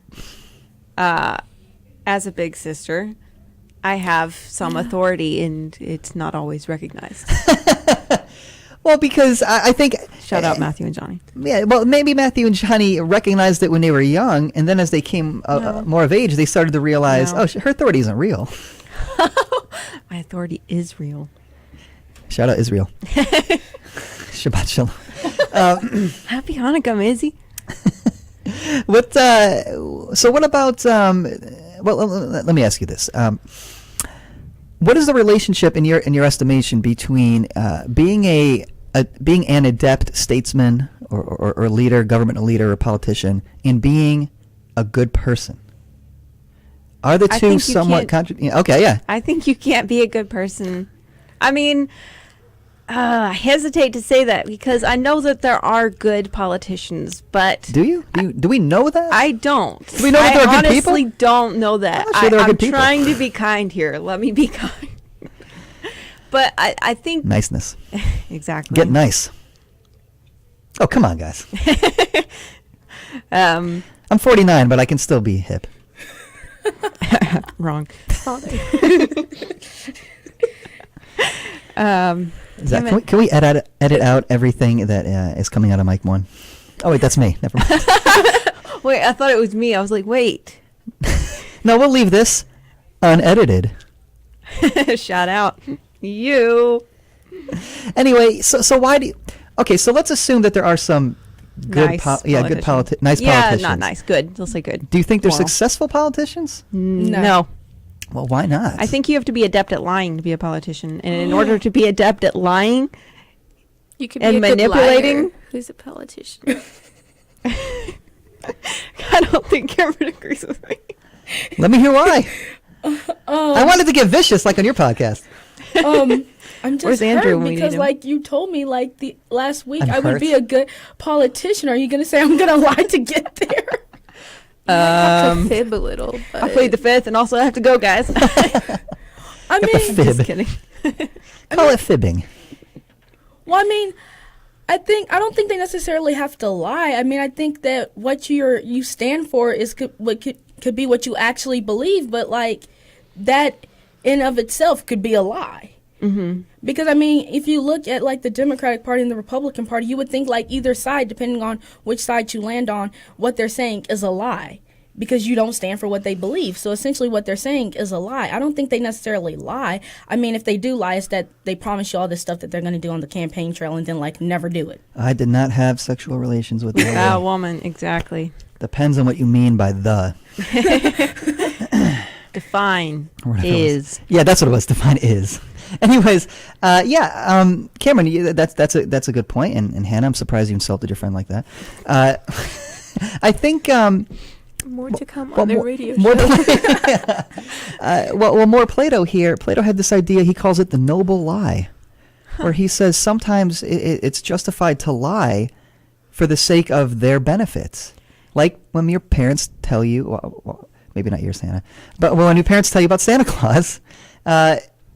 [SPEAKER 2] As a big sister, I have some authority, and it's not always recognized.
[SPEAKER 1] Well, because I think...
[SPEAKER 2] Shout out Matthew and Johnny.
[SPEAKER 1] Yeah, well, maybe Matthew and Johnny recognized it when they were young, and then as they came more of age, they started to realize,
[SPEAKER 2] No.
[SPEAKER 1] her authority isn't real.
[SPEAKER 2] My authority is real.
[SPEAKER 1] Shout out Israel. Shabbat shalom.
[SPEAKER 2] Happy Hanukkah, Mizzy.
[SPEAKER 1] What So what about? Let me ask you this. What is the relationship in your estimation between being being an adept statesman or leader, government leader or politician, and being a good person? Are the two somewhat contradictory? Okay, yeah.
[SPEAKER 2] I think you can't be a good person. I mean, I hesitate to say that because I know that there are good politicians, but
[SPEAKER 1] Do you? Do we know that?
[SPEAKER 2] I don't.
[SPEAKER 1] Do we know that there are good people?
[SPEAKER 2] I honestly don't know that.
[SPEAKER 1] I'm not sure there are good people.
[SPEAKER 2] trying to be kind here. Let me be kind. But I think
[SPEAKER 1] Niceness.
[SPEAKER 2] exactly.
[SPEAKER 1] Get nice. Oh, come on, guys.
[SPEAKER 2] Um,
[SPEAKER 1] I'm 49, but I can still be hip.
[SPEAKER 2] wrong.
[SPEAKER 4] Father.
[SPEAKER 1] Can we edit out everything that is coming out of mic 1? Oh, wait, that's me. Never mind.
[SPEAKER 2] Wait, I thought it was me. I was like, wait.
[SPEAKER 1] No, we'll leave this unedited.
[SPEAKER 2] Shout out. You.
[SPEAKER 1] Anyway, so why do you... Okay, so let's assume that there are some good,
[SPEAKER 2] Nice
[SPEAKER 1] nice
[SPEAKER 2] politicians.
[SPEAKER 1] politicians.
[SPEAKER 2] Yeah, not nice. Good. Let's say good.
[SPEAKER 1] Do you think they're
[SPEAKER 2] Moral.
[SPEAKER 1] successful politicians?
[SPEAKER 2] No.
[SPEAKER 1] Well, why not?
[SPEAKER 2] I think you have to be adept at lying to be a politician. And in order to be adept at lying,
[SPEAKER 4] You could be
[SPEAKER 2] And
[SPEAKER 4] a good
[SPEAKER 2] manipulating?
[SPEAKER 4] liar who's a politician.
[SPEAKER 2] I don't think Cameron agrees with me.
[SPEAKER 1] Let me hear why. I wanted to get vicious like on your podcast.
[SPEAKER 3] I'm just
[SPEAKER 2] Where's Andrew
[SPEAKER 3] hurt
[SPEAKER 2] when we
[SPEAKER 3] because
[SPEAKER 2] need him?
[SPEAKER 3] like you told me like the last week
[SPEAKER 1] I'm
[SPEAKER 3] I would
[SPEAKER 1] hurt.
[SPEAKER 3] be a good politician. Are you gonna say I'm gonna lie to get there?
[SPEAKER 4] To fib a little, but
[SPEAKER 2] I played the fifth and also I have to go, guys.
[SPEAKER 3] I
[SPEAKER 1] the
[SPEAKER 3] mean,
[SPEAKER 1] fib.
[SPEAKER 2] Just kidding.
[SPEAKER 1] Call it fibbing.
[SPEAKER 3] well, I mean, I don't think they necessarily have to lie. I mean, I think that what you stand for is what could be what you actually believe, but like that in of itself could be a lie.
[SPEAKER 2] Mm-hmm.
[SPEAKER 3] Because I mean, if you look at like the Democratic Party and the Republican Party, you would think like either side, depending on which side you land on, what they're saying is a lie because you don't stand for what they believe. So essentially what they're saying is a lie. I don't think they necessarily lie. I mean, if they do lie, it's that they promise you all this stuff that they're going to do on the campaign trail and then like never do it.
[SPEAKER 1] I did not have sexual relations with
[SPEAKER 2] That
[SPEAKER 1] the
[SPEAKER 2] woman, exactly.
[SPEAKER 1] Depends on what you mean by the.
[SPEAKER 2] Define
[SPEAKER 1] Or whatever it was.
[SPEAKER 2] is.
[SPEAKER 1] Yeah, that's what it was. Define is. Anyways, Cameron, that's a good point. And Hannah, I'm surprised you insulted your friend like that. I think
[SPEAKER 4] more to come
[SPEAKER 1] well,
[SPEAKER 4] on their
[SPEAKER 1] more-
[SPEAKER 4] radio
[SPEAKER 1] more
[SPEAKER 4] show.
[SPEAKER 1] more Plato here. Plato had this idea. He calls it the noble lie, where he says sometimes it's justified to lie for the sake of their benefits. Like when your parents tell you, well, maybe not your Santa, but when your parents tell you about Santa Claus,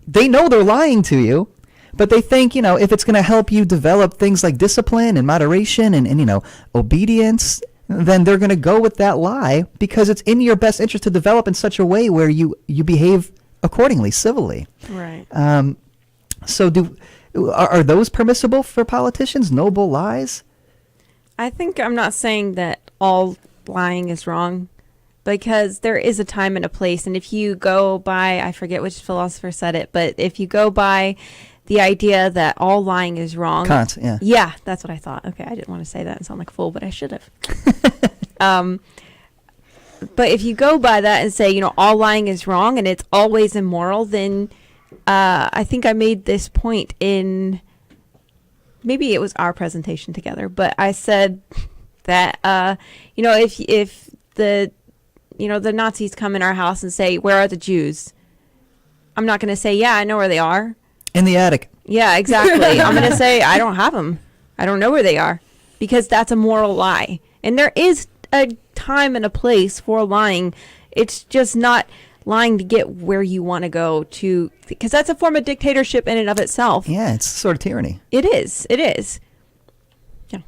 [SPEAKER 1] they know they're lying to you, but they think, if it's going to help you develop things like discipline and moderation and obedience, then they're going to go with that lie because it's in your best interest to develop in such a way where you behave accordingly, civilly.
[SPEAKER 2] Right.
[SPEAKER 1] So are those permissible for politicians, noble lies?
[SPEAKER 2] I think I'm not saying that all lying is wrong because there is a time and a place. And if you go by, I forget which philosopher said it, but if you go by the idea that all lying is wrong.
[SPEAKER 1] Kant, yeah.
[SPEAKER 2] Yeah, that's what I thought. Okay, I didn't want to say that and sound like a fool, but I should have. But if you go by that and say, all lying is wrong and it's always immoral, then I think I made this point in, maybe it was our presentation together, but I said that, if the, the Nazis come in our house and say, where are the Jews? I'm not going to say, yeah, I know where they are.
[SPEAKER 1] In the attic.
[SPEAKER 2] Yeah, exactly. I'm going to say, I don't have them. I don't know where they are because that's a moral lie. And there is a time and a place for lying. It's just not lying to get where you want to go to, because that's a form of dictatorship in and of itself.
[SPEAKER 1] Yeah, it's sort of tyranny.
[SPEAKER 2] It is. It is. Yeah.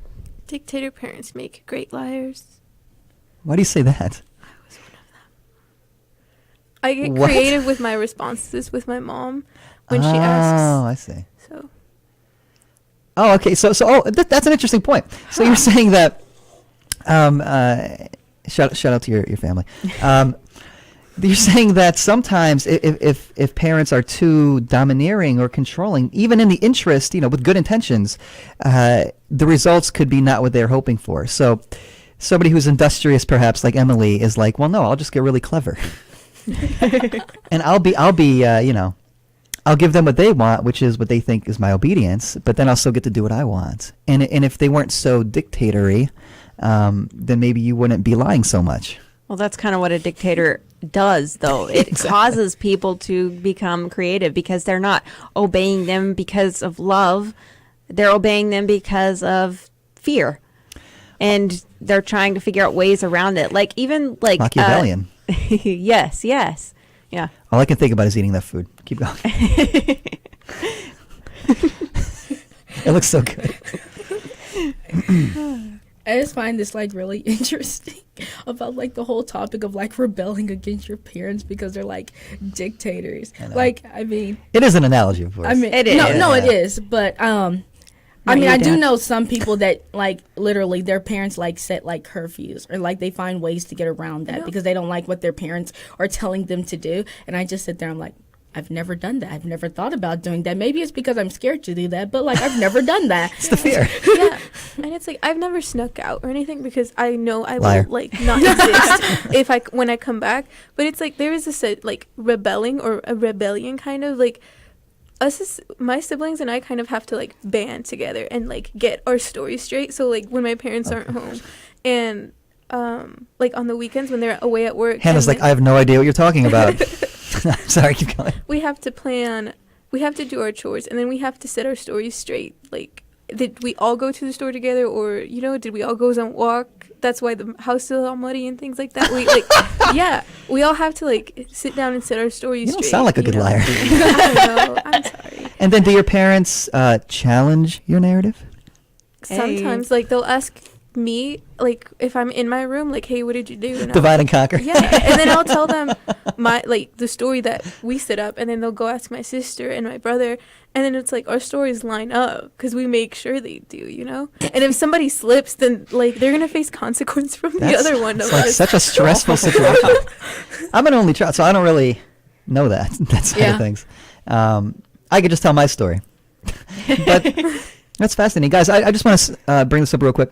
[SPEAKER 4] Dictator parents make great liars.
[SPEAKER 1] Why do you say that?
[SPEAKER 4] I get
[SPEAKER 1] What?
[SPEAKER 4] creative with my responses with my mom when she
[SPEAKER 1] Oh,
[SPEAKER 4] asks.
[SPEAKER 1] I see.
[SPEAKER 4] So
[SPEAKER 1] Oh, okay. So that's an interesting point. So you're saying that, shout out to your family. You're saying that sometimes if parents are too domineering or controlling, even in the interest, with good intentions, the results could be not what they're hoping for. So somebody who's industrious, perhaps like Emily, is like, well, no, I'll just get really clever, and I'll be, I'll give them what they want, which is what they think is my obedience, but then I'll still get to do what I want. And if they weren't so dictatory, then maybe you wouldn't be lying so much.
[SPEAKER 2] Well, that's kind of what a dictator does, though. It
[SPEAKER 1] Exactly.
[SPEAKER 2] causes people to become creative because they're not obeying them because of love. They're obeying them because of fear. And they're trying to figure out ways around it. Like, even like...
[SPEAKER 1] Machiavellian.
[SPEAKER 2] Yes. Yeah.
[SPEAKER 1] All I can think about is eating that food. Keep going. It looks so good.
[SPEAKER 3] I just find this like really interesting about like the whole topic of like rebelling against your parents because they're like dictators.
[SPEAKER 1] I know.
[SPEAKER 3] Like, I mean,
[SPEAKER 1] It is an analogy, of course.
[SPEAKER 3] I mean,
[SPEAKER 2] It
[SPEAKER 3] no,
[SPEAKER 2] is.
[SPEAKER 3] it is. But I
[SPEAKER 2] Not
[SPEAKER 3] mean,
[SPEAKER 2] your
[SPEAKER 3] I do
[SPEAKER 2] dad.
[SPEAKER 3] know some people that like literally their parents like set like curfews or like they find ways to get around that because they don't like what their parents are telling them to do. And I just sit there, I'm like, I've never done that. I've never thought about doing that. Maybe it's because I'm scared to do that, but like I've never done that.
[SPEAKER 1] It's the fear.
[SPEAKER 4] Yeah, and it's like I've never snuck out or anything because I know I
[SPEAKER 1] Liar.
[SPEAKER 4] will like not exist when I come back. But it's like there is this like rebelling or a rebellion kind of like my siblings and I kind of have to like band together and like get our stories straight. So like when my parents aren't home and like on the weekends when they're away at work,
[SPEAKER 1] Hannah's
[SPEAKER 4] and
[SPEAKER 1] like, I have no idea what you're talking about. Sorry, keep going.
[SPEAKER 4] we have to plan, we have to do our chores, and then we have to set our stories straight. Like, did we all go to the store together, or did we all go on a walk? That's why the house is all muddy and things like that. We like, yeah, we all have to like sit down and set our stories
[SPEAKER 1] You don't
[SPEAKER 4] straight.
[SPEAKER 1] sound like a good
[SPEAKER 4] know?
[SPEAKER 1] liar.
[SPEAKER 4] I don't know. I'm sorry.
[SPEAKER 1] And then do your parents challenge your narrative?
[SPEAKER 4] Sometimes, like, they'll ask me, like, if I'm in my room, like, hey, what did you do? And
[SPEAKER 1] Divide and conquer.
[SPEAKER 4] yeah, and then I'll tell them the story that we set up, and then they'll go ask my sister and my brother, and then it's like our stories line up because we make sure they do. And if somebody slips, then like they're gonna face consequence from the other one of
[SPEAKER 1] It's like
[SPEAKER 4] us.
[SPEAKER 1] such a stressful situation. I'm an only child, so I don't really know that side of things. I could just tell my story, but that's fascinating, guys. I just want to bring this up real quick.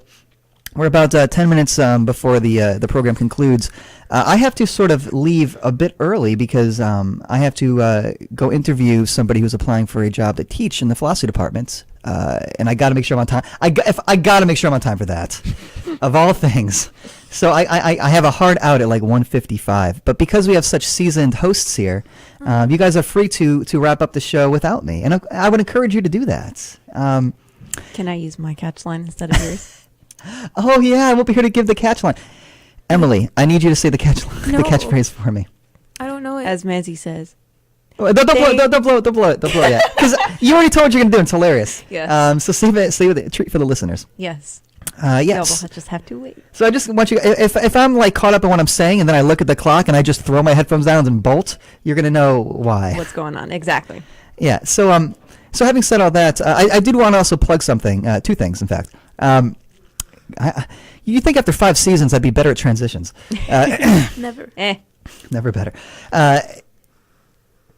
[SPEAKER 1] We're about 10 minutes before the program concludes. I have to sort of leave a bit early because I have to go interview somebody who's applying for a job to teach in the philosophy department, and I got to make sure I'm on time. I got to make sure I'm on time for that, of all things. So I have a hard out at like 1:55. But because we have such seasoned hosts here, you guys are free to wrap up the show without me, and I would encourage you to do that.
[SPEAKER 2] Can I use my catch line instead of yours?
[SPEAKER 1] Oh yeah, I won't be here to give the catch line. Emily, I need you to say the
[SPEAKER 4] No.
[SPEAKER 1] catchphrase for me.
[SPEAKER 4] I don't know it.
[SPEAKER 2] As Mazzy says.
[SPEAKER 1] Oh, don't blow it yet, because you already told what you're gonna do. It's hilarious.
[SPEAKER 2] Yes.
[SPEAKER 1] So save it, treat for the listeners.
[SPEAKER 2] Yes.
[SPEAKER 1] Yes.
[SPEAKER 2] We'll just have to wait.
[SPEAKER 1] So I just want you, if I'm like caught up in what I'm saying, and then I look at the clock and I just throw my headphones down and bolt, you're gonna know why.
[SPEAKER 2] What's going on? Exactly.
[SPEAKER 1] Yeah. So so having said all that, I did want to also plug something. Two things, in fact. You think after 5 seasons I'd be better at transitions?
[SPEAKER 4] Never.
[SPEAKER 1] Never better.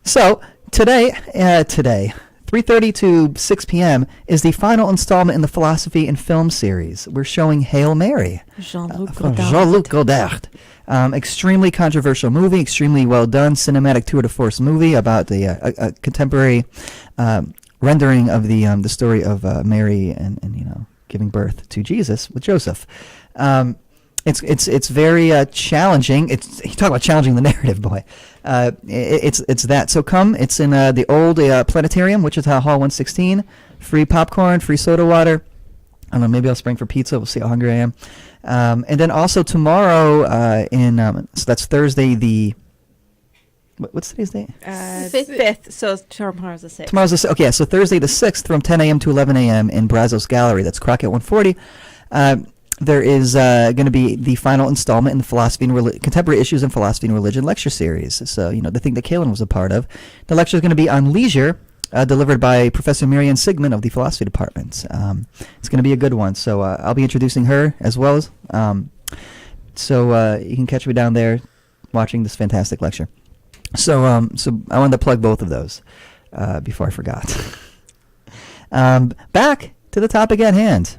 [SPEAKER 1] So today, 3:30 to 6 p.m. is the final installment in the Philosophy and Film series. We're showing Hail Mary.
[SPEAKER 2] Jean-Luc
[SPEAKER 1] From
[SPEAKER 2] Godard.
[SPEAKER 1] Jean-Luc Godard. Extremely controversial movie, extremely well done, cinematic tour de force movie about a contemporary rendering of the story of Mary and giving birth to Jesus with Joseph. It's very challenging. You talk about challenging the narrative, boy. It's that. So come. It's in the old planetarium, Wichita Hall 116. Free popcorn, free soda water. I don't know. Maybe I'll spring for pizza. We'll see how hungry I am. And then also tomorrow so that's Thursday the. What's today's date?
[SPEAKER 2] 5th. So tomorrow's the 6th.
[SPEAKER 1] Tomorrow's the okay. So Thursday the 6th from 10 a.m. to 11 a.m. in Brazos Gallery. That's Crockett 140. There is going to be the final installment in the Philosophy and Contemporary Issues in Philosophy and Religion lecture series. So the thing that Kaylin was a part of. The lecture is going to be on leisure, delivered by Professor Marianne Sigmund of the Philosophy Department. It's going to be a good one. So I'll be introducing her as well as. So you can catch me down there watching this fantastic lecture. So I wanted to plug both of those before I forgot. Back to the topic at hand.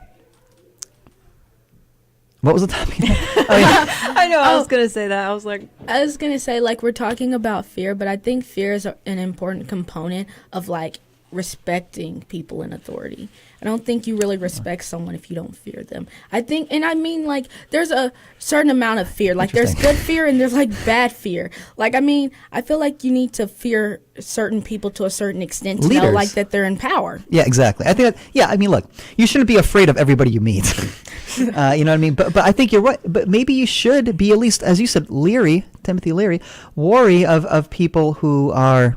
[SPEAKER 1] What was the topic? Oh, yeah.
[SPEAKER 2] I know. I was gonna say that. I was like,
[SPEAKER 3] I was gonna say, like, we're talking about fear, but I think fear is an important component of like respecting people in authority. I don't think you really respect someone if you don't fear them. I think, and I mean, like, there's a certain amount of fear. Like, there's good fear and there's like bad fear. Like, I mean, I feel like you need to fear certain people to a certain extent to know,
[SPEAKER 1] Leaders.
[SPEAKER 3] like, that they're in power.
[SPEAKER 1] Yeah, exactly. I think I mean, look, you shouldn't be afraid of everybody you meet. You know what I mean? But I think you're right. But maybe you should be, at least, as you said, Timothy Leary, wary of people who are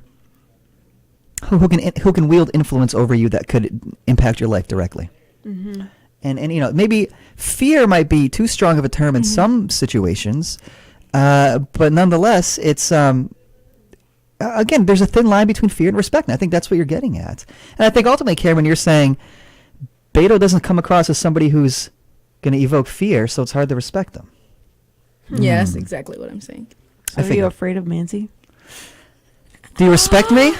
[SPEAKER 1] who can wield influence over you that could impact your life directly.
[SPEAKER 2] mm-hmm.
[SPEAKER 1] And you know, maybe fear might be too strong of a term in some situations, but nonetheless, it's again, there's a thin line between fear and respect, and I think that's what you're getting at. And I think ultimately, Cameron, you're saying Beto doesn't come across as somebody who's going to evoke fear, so it's hard to respect them.
[SPEAKER 3] Yeah, that's exactly what I'm saying.
[SPEAKER 2] So are you afraid of Manzi?
[SPEAKER 1] Do you respect me?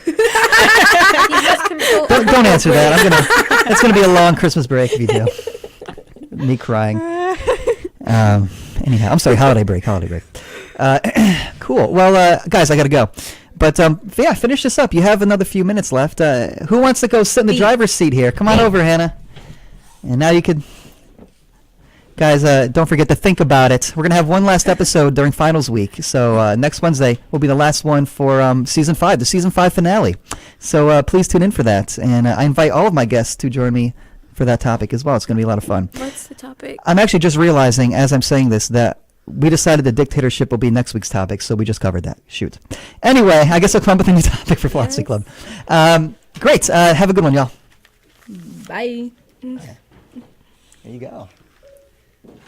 [SPEAKER 4] He has control
[SPEAKER 1] Don't answer that. It's gonna be a long Christmas break if you do. Me crying. Anyhow, I'm sorry. Holiday break. Cool. Well, guys, I gotta go. But yeah, finish this up. You have another few minutes left. Who wants to go sit in the driver's seat here? Come on over, Hannah. And now you could. Guys, don't forget to think about it. We're going to have one last episode during finals week. So next Wednesday will be the last one for season 5, the season 5 finale. So please tune in for that. And I invite all of my guests to join me for that topic as well. It's going to be a lot of fun.
[SPEAKER 4] What's the topic?
[SPEAKER 1] I'm actually just realizing as I'm saying this that we decided the dictatorship will be next week's topic. So we just covered that. Shoot. Anyway, I guess I'll come up with a new topic for Philosophy Club. Great. Have a good one, y'all.
[SPEAKER 3] Bye.
[SPEAKER 1] There you go.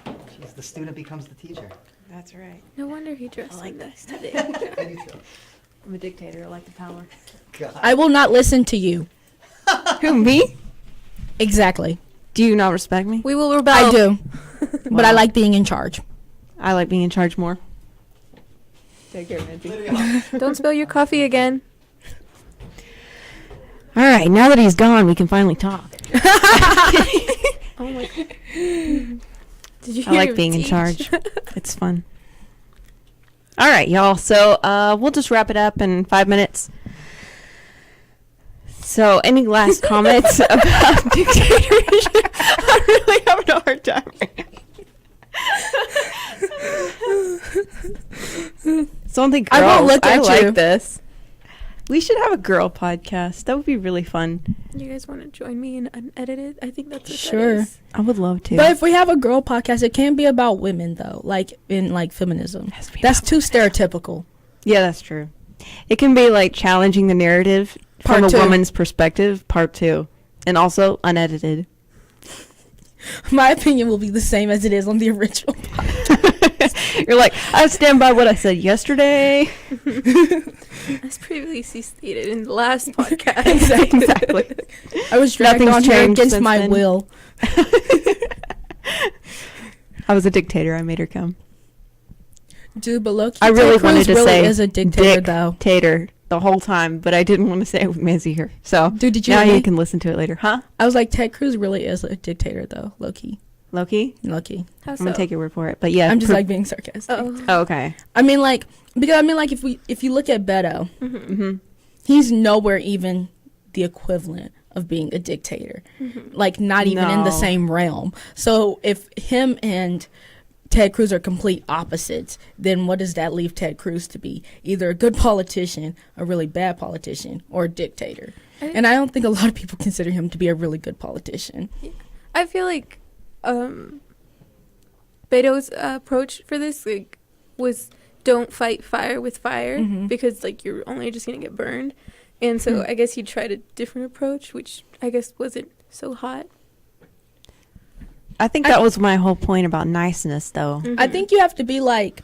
[SPEAKER 1] Jeez, the student becomes the teacher.
[SPEAKER 2] That's right.
[SPEAKER 4] No wonder he dressed
[SPEAKER 2] I like
[SPEAKER 4] like
[SPEAKER 2] this
[SPEAKER 4] that
[SPEAKER 2] today.
[SPEAKER 1] I do too.
[SPEAKER 2] I'm a dictator. I like the power.
[SPEAKER 1] God.
[SPEAKER 3] I will not listen to you.
[SPEAKER 2] Who, me?
[SPEAKER 3] Exactly.
[SPEAKER 2] Do you not respect me?
[SPEAKER 4] We will rebel.
[SPEAKER 3] I do. But I
[SPEAKER 2] Wow.
[SPEAKER 3] like being in charge.
[SPEAKER 2] I like being in charge more. Take care, Manzi.
[SPEAKER 4] Don't spill your coffee again.
[SPEAKER 2] All right, now that he's gone, we can finally talk.
[SPEAKER 4] Oh my god. Did you
[SPEAKER 2] I
[SPEAKER 4] hear
[SPEAKER 2] like
[SPEAKER 4] him
[SPEAKER 2] being in
[SPEAKER 4] teach?
[SPEAKER 2] charge. It's fun. All right, y'all. So we'll just wrap it up in 5 minutes. So any last comments about dictatorship? I'm really having a hard time. So I think girls,
[SPEAKER 3] I won't look at
[SPEAKER 2] I
[SPEAKER 3] you.
[SPEAKER 2] like this. We should have a girl podcast. That would be really fun.
[SPEAKER 4] You guys want to join me in unedited? I think that's what
[SPEAKER 3] Sure.
[SPEAKER 4] that is.
[SPEAKER 2] I would love to.
[SPEAKER 3] But if we have a girl podcast, it can't be about women though, like in like feminism.
[SPEAKER 2] Has to be
[SPEAKER 3] That's
[SPEAKER 2] about
[SPEAKER 3] too stereotypical.
[SPEAKER 2] Yeah, that's true. It can be like challenging the narrative from
[SPEAKER 3] Part
[SPEAKER 2] a
[SPEAKER 3] 2.
[SPEAKER 2] woman's perspective, part 2, and also unedited.
[SPEAKER 3] My opinion will be the same as it is on the original.
[SPEAKER 2] You're like, I stand by what I said yesterday.
[SPEAKER 4] As previously stated in the last podcast.
[SPEAKER 2] Exactly.
[SPEAKER 3] I was dragged
[SPEAKER 2] Nothing's
[SPEAKER 3] on here
[SPEAKER 2] changed
[SPEAKER 3] against
[SPEAKER 2] since
[SPEAKER 3] my
[SPEAKER 2] then.
[SPEAKER 3] will.
[SPEAKER 2] I was a dictator. I made her come.
[SPEAKER 3] Dude, but look,
[SPEAKER 2] I really wanted to
[SPEAKER 3] really
[SPEAKER 2] say
[SPEAKER 3] is a dictator though.
[SPEAKER 2] Dictator the whole time, but I didn't want to say it with Manzi here. So
[SPEAKER 3] Dude, did you
[SPEAKER 2] now
[SPEAKER 3] hear
[SPEAKER 2] you
[SPEAKER 3] me?
[SPEAKER 2] can listen to it later. Huh?
[SPEAKER 3] I was like, Ted Cruz really is a dictator though, low key.
[SPEAKER 2] Loki?
[SPEAKER 4] How
[SPEAKER 2] I'm
[SPEAKER 4] so?
[SPEAKER 2] going to take your word for it. But yeah.
[SPEAKER 3] I'm just like being sarcastic.
[SPEAKER 4] Oh.
[SPEAKER 2] Oh, okay.
[SPEAKER 3] I mean, like, because I mean, like, if you look at Beto,
[SPEAKER 2] Mm-hmm.
[SPEAKER 3] he's nowhere even the equivalent of being a dictator. Like, not even in the
[SPEAKER 2] No.
[SPEAKER 3] same realm. So if him and Ted Cruz are complete opposites, then what does that leave Ted Cruz to be? Either a good politician, a really bad politician, or a dictator. And I don't think a lot of people consider him to be a really good politician.
[SPEAKER 4] I feel like Beto's approach for this was don't fight fire with fire because like you're only just gonna get burned, and so I guess he tried a different approach, which I guess wasn't so hot.
[SPEAKER 2] I think that was my whole point about niceness, though.
[SPEAKER 3] I think you have to be like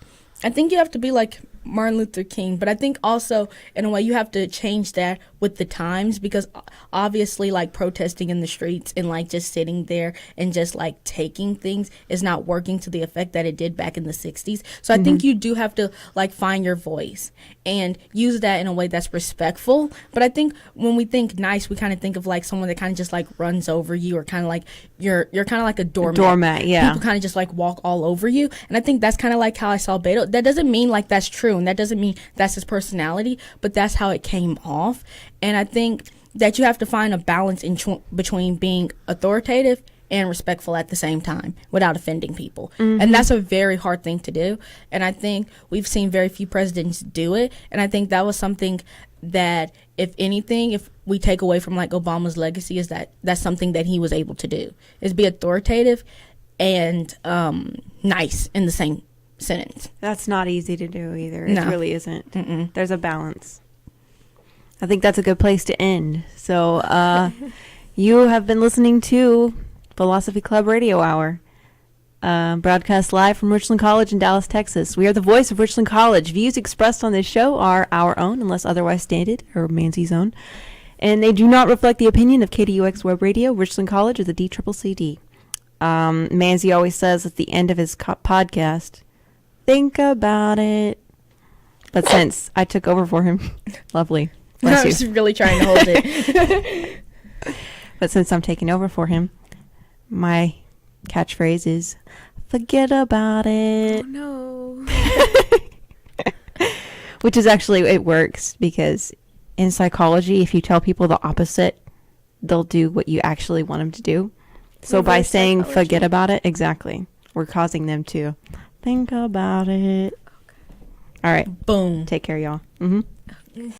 [SPEAKER 3] Martin Luther King, but I think also in a way you have to change that with the times, because obviously like protesting in the streets and like just sitting there and just like taking things is not working to the effect that it did back in the 60s. So I think you do have to like find your voice and use that in a way that's respectful. But I think when we think nice, we kind of think of like someone that kind of just like runs over you, or kind of like you're kind of like a doormat.
[SPEAKER 2] Yeah.
[SPEAKER 3] People kind of just like walk all over you. And I think that's kind of like how I saw Beto. That doesn't mean like that's true, and that doesn't mean that's his personality, but that's how it came off. And I think that you have to find a balance between being authoritative and respectful at the same time without offending people. And that's a very hard thing to do. And I think we've seen very few presidents do it. And I think that was something that, if anything, if we take away from like Obama's legacy, is that that's something that he was able to do, is be authoritative and nice in the same sentence.
[SPEAKER 2] That's not easy to do either.
[SPEAKER 3] No.
[SPEAKER 2] It really isn't. There's a balance. I think that's a good place to end. So you have been listening to Philosophy Club Radio Hour, broadcast live from Richland College in Dallas, Texas. We are the voice of Richland College. Views expressed on this show are our own, unless otherwise stated, or Manzi's own, and they do not reflect the opinion of KDUX Web Radio, Richland College, or the DCCCD. Manzi always says at the end of his podcast, think about it. But since I took over for him, lovely. Bless
[SPEAKER 3] I was
[SPEAKER 2] you.
[SPEAKER 3] really trying to hold it.
[SPEAKER 2] But since I'm taking over for him, my catchphrase is, forget about it.
[SPEAKER 4] Oh no.
[SPEAKER 2] Which is actually, it works, because in psychology, if you tell people the opposite, they'll do what you actually want them to do. So by
[SPEAKER 4] Reverse
[SPEAKER 2] saying
[SPEAKER 4] psychology.
[SPEAKER 2] forget about it, exactly, we're causing them to think about it. All right.
[SPEAKER 3] Boom.
[SPEAKER 2] Take care, y'all.